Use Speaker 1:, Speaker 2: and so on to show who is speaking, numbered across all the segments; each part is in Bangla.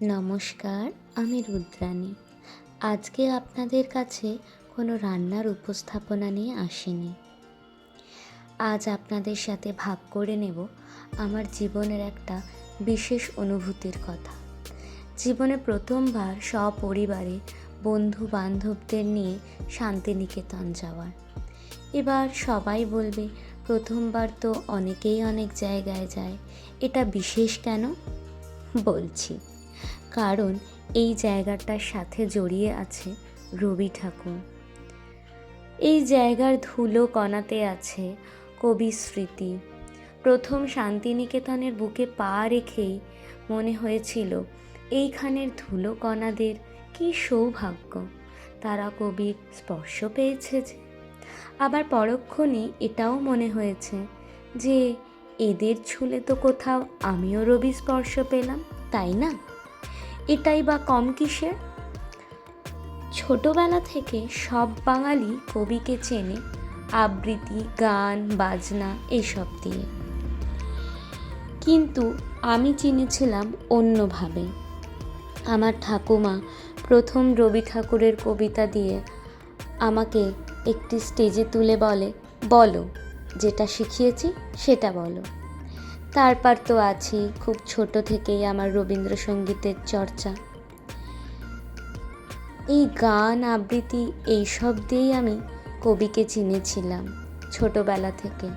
Speaker 1: নমস্কার, আমি রুদ্রাণী। আজকে আপনাদের কাছে কোনো রান্নার উপস্থাপনা নিয়ে আসিনি। আজ আপনাদের সাথে ভাগ করে নেব আমার জীবনের একটা বিশেষ অনুভূতির কথা। জীবনে প্রথমবার সপরিবারে বন্ধু বান্ধবদের নিয়ে শান্তিনিকেতন যাওয়ার। এবার সবাই বলবে, প্রথমবার তো অনেকেই অনেক জায়গায় যায়, এটা বিশেষ কেন? বলছি, কারণ এই জায়গাটার সাথে জড়িয়ে আছে রবি ঠাকুর। এই জায়গার ধুলো কণাতে আছে কবির স্মৃতি। প্রথম শান্তিনিকেতনের বুকে পা রেখেই মনে হয়েছিল এইখানের ধুলো কণাদের কি সৌভাগ্য, তারা কবির স্পর্শ পেয়েছে যে। আবার পরক্ষণে এটাও মনে হয়েছে যে এদের ছুঁলে তো কোথাও আমিও রবি স্পর্শ পেলাম, তাই না? এটাই বা কম কিসের? ছোটবেলা থেকে সব বাঙালি কবিকে চেনে আবৃত্তি, গান, বাজনা এসব দিয়ে, কিন্তু আমি চিনেছিলাম অন্যভাবে। আমার ঠাকুমা প্রথম রবি ঠাকুরের কবিতা দিয়ে আমাকে একটি স্টেজে তুলে বলে, বলো, যেটা শিখিয়েছি সেটা বলো। তারপর তো আছেই খুব ছোট থেকেই আমার রবীন্দ্রসঙ্গীতের চর্চা। এই গান, আবৃত্তি এইসব দিয়েই আমি কবিকে চিনেছিলাম ছোটবেলা থেকে।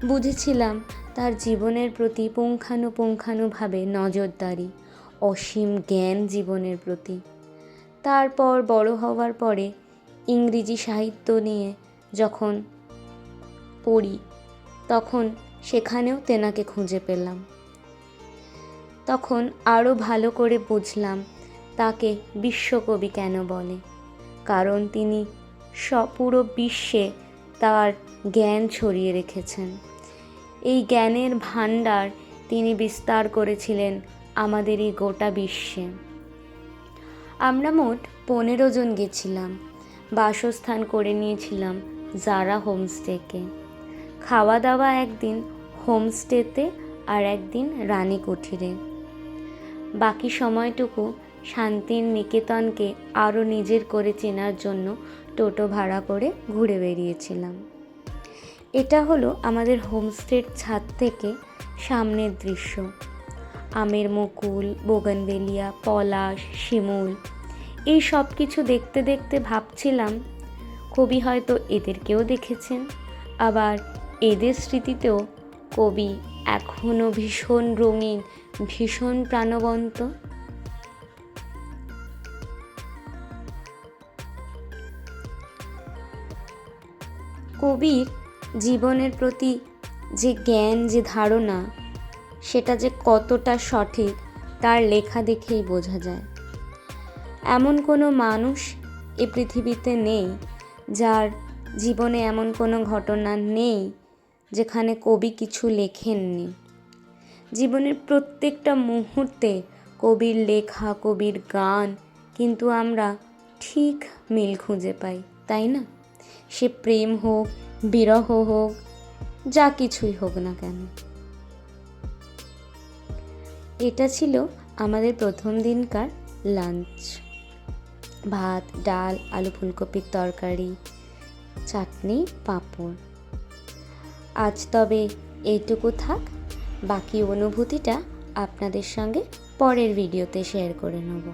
Speaker 1: বুঝেছিলাম তার জীবনের প্রতি পুঙ্খানুপুঙ্খানুভাবে নজরদারি, অসীম জ্ঞান জীবনের প্রতি। তারপর বড় হওয়ার পরে ইংরেজি সাহিত্য নিয়ে যখন পড়ি, তখন সেখানেও তেনাকে খুঁজে পেলাম। তখন আরও ভালো করে বুঝলাম তাকে বিশ্বকবি কেন বলে। কারণ তিনি পুরো বিশ্বে তার জ্ঞান ছড়িয়ে রেখেছেন। এই জ্ঞানের ভাণ্ডার তিনি বিস্তার করেছিলেন আমাদের এই গোটা বিশ্বে। আমরা মোট 15 জন গেছিলাম। বাসস্থান করে নিয়েছিলাম জারা হোমস্টেকে। খাওয়া দাওয়া একদিন হোমস্টেতে আর একদিন রানী কুঠিরে। বাকি সময়টুকু শান্তির নিকেতনকে আরও নিজের করে চেনার জন্য টোটো ভাড়া করে ঘুরে বেরিয়েছিলাম। এটা হলো আমাদের হোমস্টের ছাদ থেকে সামনের দৃশ্য। আমের মুকুল, বোগানভেলিয়া, পলাশ, শিমুল এই সব কিছু দেখতে দেখতে ভাবছিলাম কবি হয়তো এদেরকেও দেখেছেন। আবার এদের স্মৃতিতেও কবি এখনও ভীষণ রঙিন, ভীষণ প্রাণবন্ত। কবির জীবনের প্রতি যে জ্ঞান, যে ধারণা, সেটা যে কতটা সঠিক তার লেখা দেখেই বোঝা যায়। এমন কোনো মানুষ এ পৃথিবীতে নেই যার জীবনে এমন কোনো ঘটনা নেই যেখানে কবি কিছু লেখেননি। জীবনের প্রত্যেকটা মুহূর্তে কবির লেখা, কবির গান কিন্তু আমরা ঠিক মিল খুঁজে পাই, তাই না? সে প্রেম হোক, বিরহ হোক, যা কিছুই হোক না কেন। এটা ছিল আমাদের প্রথম দিনকার লাঞ্চ। ভাত, ডাল, আলু ফুলকপির তরকারি, চাটনি, পাঁপড়। আজ তবে এইটুকু থাক। বাকি অনুভূতিটা আপনাদের সঙ্গে পরের ভিডিওতে শেয়ার করে নেব।